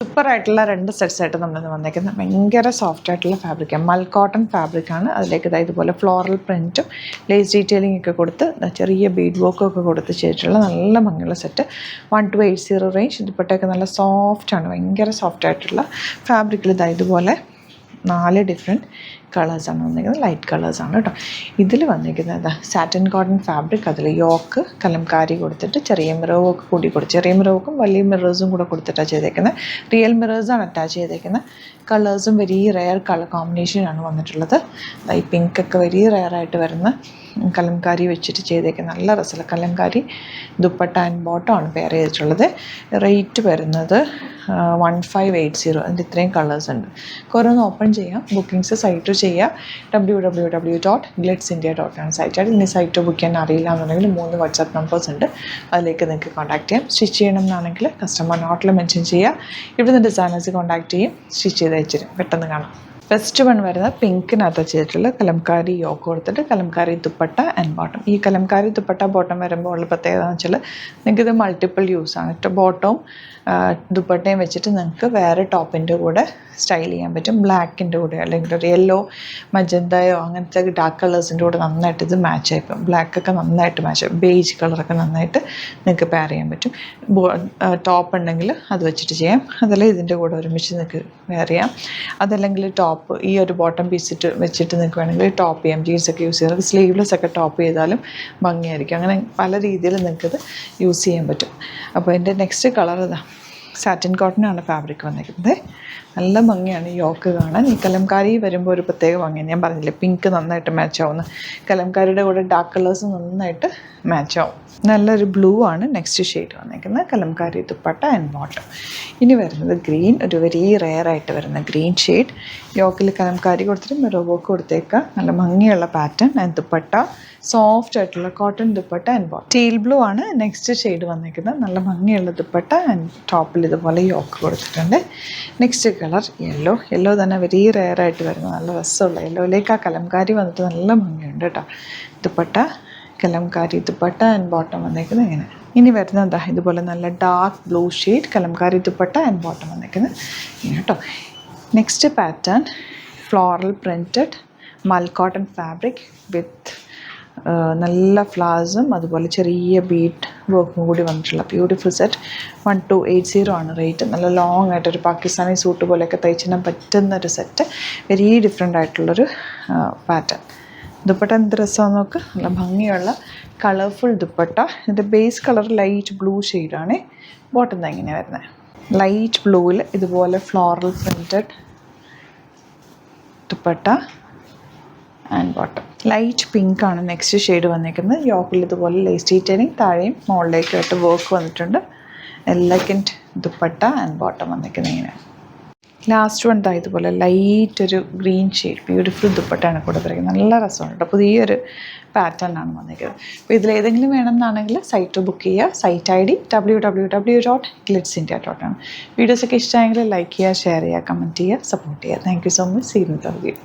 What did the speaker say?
സൂപ്പറായിട്ടുള്ള 2 സെറ്റ്സായിട്ട് നമ്മളിന്ന് വന്നേക്കുന്നത്. ഭയങ്കര സോഫ്റ്റായിട്ടുള്ള ഫാബ്രിക്കാണ്, മൽ കോട്ടൺ ഫാബ്രിക്കാണ്. അതിലേക്ക് ഇതുപോലെ ഫ്ലോറൽ പ്രിൻറ്റും ലേസ് ഡീറ്റെയിലിംഗ് ഒക്കെ കൊടുത്ത് ചെറിയ ബീഡ് വർക്കും ഒക്കെ കൊടുത്ത് ചെയ്തിട്ടുള്ള നല്ല ഭംഗിയുള്ള സെറ്റ്. 1280 റേഞ്ച്. ദുപ്പട്ടയൊക്കെ നല്ല സോഫ്റ്റാണ്, ഭയങ്കര സോഫ്റ്റായിട്ടുള്ള ഫാബ്രിക്കിൽ ഇതുപോലെ 4 ഡിഫറെൻറ്റ് കളേഴ്സാണ് വന്നിരിക്കുന്നത്. ലൈറ്റ് കളേഴ്സാണ് കേട്ടോ. ഇതിൽ വന്നിരിക്കുന്നത് സാറ്റിൻ കോട്ടൺ ഫാബ്രിക്. അതിൽ യോക്ക് കലംകാരി കൊടുത്തിട്ട് ചെറിയ മിറവൊക്കെ കൂടി കൊടുത്ത്, ചെറിയ മിറവൊക്കും വലിയ മിറേഴ്സും കൂടെ കൊടുത്തിട്ടാണ് ചെയ്തേക്കുന്നത്. റിയൽ മിറേഴ്സാണ് അറ്റാച്ച് ചെയ്തേക്കുന്നത്. കളേഴ്സും വെരി റെയർ കളർ കോമ്പിനേഷനാണ് വന്നിട്ടുള്ളത്. ഈ പിങ്കൊക്കെ വെരി റെയറായിട്ട് വരുന്ന കലംകാരി വെച്ചിട്ട് ചെയ്തേക്കുന്നത്. നല്ല രസമുള്ള കലംകാരി ദുപ്പട്ട ആൻഡ് ബോട്ടം ആണ് പെയർ ചെയ്തിട്ടുള്ളത്. റേറ്റ് വരുന്നത് 1580. അതിൻ്റെ ഇത്രയും കളേഴ്സ് ഉണ്ട്. കുറേ ഓപ്പൺ ചെയ്യാം. ബുക്കിംഗ്സ് സൈറ്റ് ചെയ്യുക. www.glitzindia.com സൈറ്റായിട്ട്. ഇനി സൈറ്റ് ബുക്ക് ചെയ്യാൻ അറിയില്ല എന്നുണ്ടെങ്കിൽ 3 വാട്സാപ്പ് നമ്പേഴ്സ് ഉണ്ട്, അതിലേക്ക് നിങ്ങൾക്ക് കോൺടാക്ട് ചെയ്യാം. സ്റ്റിച്ച് ചെയ്യണം എന്നാണെങ്കിൽ കസ്റ്റമർ നോട്ടിൽ മെൻഷൻ ചെയ്യുക. ഇവിടുന്ന് ഡിസൈനേഴ്സ് കോൺടാക്ട് ചെയ്യും, സ്റ്റിച്ച് ചെയ്ത് അയച്ചിരും. പെട്ടെന്ന് കാണാം. ഫസ്റ്റ് വൺ വരുന്നത് പിങ്കിനകത്ത് ചെയ്തിട്ടുള്ള കലംകാരി യോക്ക് കൊടുത്തിട്ട് കലംകാരി ദുപ്പട്ട ആൻഡ് ബോട്ടം. ഈ കലംകാരി ദുപ്പട്ട ബോട്ടം വരുമ്പോൾ ഉള്ള പ്രത്യേകത എന്ന് വെച്ചാൽ നിങ്ങൾക്കിത് മൾട്ടിപ്പിൾ യൂസാണ്. ബോട്ടവും ദുപ്പട്ടയും വെച്ചിട്ട് നിങ്ങൾക്ക് വേറെ ടോപ്പിൻ്റെ കൂടെ സ്റ്റൈൽ ചെയ്യാൻ പറ്റും. ബ്ലാക്കിൻ്റെ കൂടെ അല്ലെങ്കിൽ ഒരു യെല്ലോ മജന്തയോ അങ്ങനത്തെ ഡാർക്ക് കളേഴ്സിൻ്റെ കൂടെ നന്നായിട്ട് ഇത് മാച്ച് ആയിപ്പോൾ. ബ്ലാക്കൊക്കെ നന്നായിട്ട് മാച്ച് ആയി, ബേജ് കളറൊക്കെ നന്നായിട്ട് നിങ്ങൾക്ക് പെയർ ചെയ്യാൻ പറ്റും. ടോപ്പ് ഉണ്ടെങ്കിൽ അത് വെച്ചിട്ട് ചെയ്യാം, അതല്ല ഇതിൻ്റെ കൂടെ ഒരുമിച്ച് നിങ്ങൾക്ക് വെയർ ചെയ്യാം. അതല്ലെങ്കിൽ ടോപ്പ് ഈ ഒരു ബോട്ടം പീസിട്ട് വെച്ചിട്ട് നിങ്ങൾക്ക് വേണമെങ്കിൽ ടോപ്പ് ചെയ്യാം. ജീൻസൊക്കെ യൂസ് ചെയ്യാം. സ്ലീവ്ലെസ് ഒക്കെ ടോപ്പ് ചെയ്താലും ഭംഗിയായിരിക്കും. അങ്ങനെ പല രീതിയിൽ നിങ്ങൾക്കിത് യൂസ് ചെയ്യാൻ പറ്റും. അപ്പോൾ എൻ്റെ നെക്സ്റ്റ് കളർ ഇതാ സാറ്റിൻ കോട്ടനാണ് ഫാബ്രിക് വന്നിരിക്കുന്നത്. നല്ല ഭംഗിയാണ് യോക്ക് കാണാൻ. ഈ കലംകാരി വരുമ്പോൾ ഒരു പ്രത്യേക ഭംഗിയാണ്. ഞാൻ പറഞ്ഞില്ലേ പിങ്ക് നന്നായിട്ട് മാച്ച് ആവുന്നു. കലംകാരിയുടെ കൂടെ ഡാർക്ക് കളേഴ്സ് നന്നായിട്ട് മാച്ച് ആവും. നല്ലൊരു ബ്ലൂ ആണ് നെക്സ്റ്റ് ഷെയ്ഡ് വന്നിരിക്കുന്നത്. Kalamkari dupatta and bottom. ഇനി വരുന്നത് ഗ്രീൻ, ഒരു വെരി റെയറായിട്ട് വരുന്ന ഗ്രീൻ ഷെയ്ഡ്. യോക്കിൽ കലംകാരി കൊടുത്തിട്ട് മിറർ വർക്ക് കൊടുത്തേക്കുക. നല്ല ഭംഗിയുള്ള പാറ്റേൺ ആൻഡ് ദുപ്പട്ട സോഫ്റ്റ് ആയിട്ടുള്ള cotton dupatta and bottom. Teal blue ആണ് നെക്സ്റ്റ് ഷെയ്ഡ് വന്നിരിക്കുന്നത്. നല്ല ഭംഗിയുള്ള ദുപ്പട്ട ആൻഡ് ടോപ്പിൽ ഇതുപോലെ യോക്ക് കൊടുത്തിട്ടുണ്ട്. നെക്സ്റ്റ് കളർ യെല്ലോ തന്നെ വെരി റെയറായിട്ട് വരുന്നത്. നല്ല രസമുള്ള യെല്ലോയിലേക്ക് ആ കലംകാരി വന്നിട്ട് നല്ല ഭംഗിയുണ്ട് കേട്ടോ. ദുപ്പട്ട കലംകാരി ദുപ്പട്ട ആൻഡ് ബോട്ടം വന്നിരിക്കുന്നത് ഇങ്ങനെ. ഇനി വരുന്നത് എന്താ ഇതുപോലെ നല്ല dark blue shade Kalamkari dupatta and bottom വന്നിരിക്കുന്നത് ഇങ്ങനെ കേട്ടോ. നെക്സ്റ്റ് പാറ്റേൺ ഫ്ലോറൽ പ്രിൻറ്റഡ് മൽ കോട്ടൺ ഫാബ്രിക് വിത്ത് നല്ല ഫ്ലവേഴ്സും അതുപോലെ ചെറിയ ബീഡ് വർക്കും കൂടി വന്നിട്ടുള്ള ബ്യൂട്ടിഫുൾ സെറ്റ്. 1280 ആണ് റേറ്റ്. നല്ല ലോങ് ആയിട്ടൊരു പാകിസ്ഥാനി സൂട്ട് പോലെയൊക്കെ തയ്ച്ചിടാൻ പറ്റുന്നൊരു സെറ്റ്. വെരി ഡിഫറെൻ്റ് ആയിട്ടുള്ളൊരു പാറ്റേൺ. ദുപ്പട്ട എന്ത് രസമാണെന്ന് നോക്ക്. നല്ല ഭംഗിയുള്ള കളർഫുൾ ദുപ്പട്ട. ഇതിൻ്റെ ബേസ് കളർ ലൈറ്റ് ബ്ലൂ ഷെയ്ഡാണ്. ബോട്ടം ഇങ്ങനെ വരുന്നത് ലൈറ്റ് ബ്ലൂവിൽ ഇതുപോലെ floral printed dupatta and bottom. Light pink ആണ് നെക്സ്റ്റ് ഷെയ്ഡ് വന്നിരിക്കുന്നത്. യോക്കിൽ ഇതുപോലെ ലേസ് ഡീറ്റെയിലിംഗ് താഴെയും മുകളിലേക്കായിട്ട് വർക്ക് വന്നിട്ടുണ്ട്. എലഗൻറ്റ് ദുപ്പട്ട ആൻഡ് ബോട്ടം വന്നിരിക്കുന്നത് ഇങ്ങനെ. ലാസ്റ്റ് വൺ ഇതുപോലെ ലൈറ്റ് ഒരു ഗ്രീൻ ഷെയ്ഡ് ബ്യൂട്ടിഫുൾ ദുപ്പട്ടയാണ് കൂടെ പറയുന്നത്. നല്ല രസമാണ് കേട്ടോ. പുതിയൊരു പാറ്റേൺ ആണ് വന്നിരിക്കുന്നത്. അപ്പോൾ ഇതിലേതെങ്കിലും വേണമെന്നാണെങ്കിൽ സൈറ്റ് ബുക്ക് ചെയ്യുക. Site ID www.glitzindia.com. വീഡിയോസൊക്കെ ഇഷ്ടമായെങ്കിൽ ലൈക്ക് ചെയ്യുക, ഷെയർ ചെയ്യുക, കമൻറ്റ് ചെയ്യുക, സപ്പോർട്ട് ചെയ്യുക. Thank you so much. See you in the video.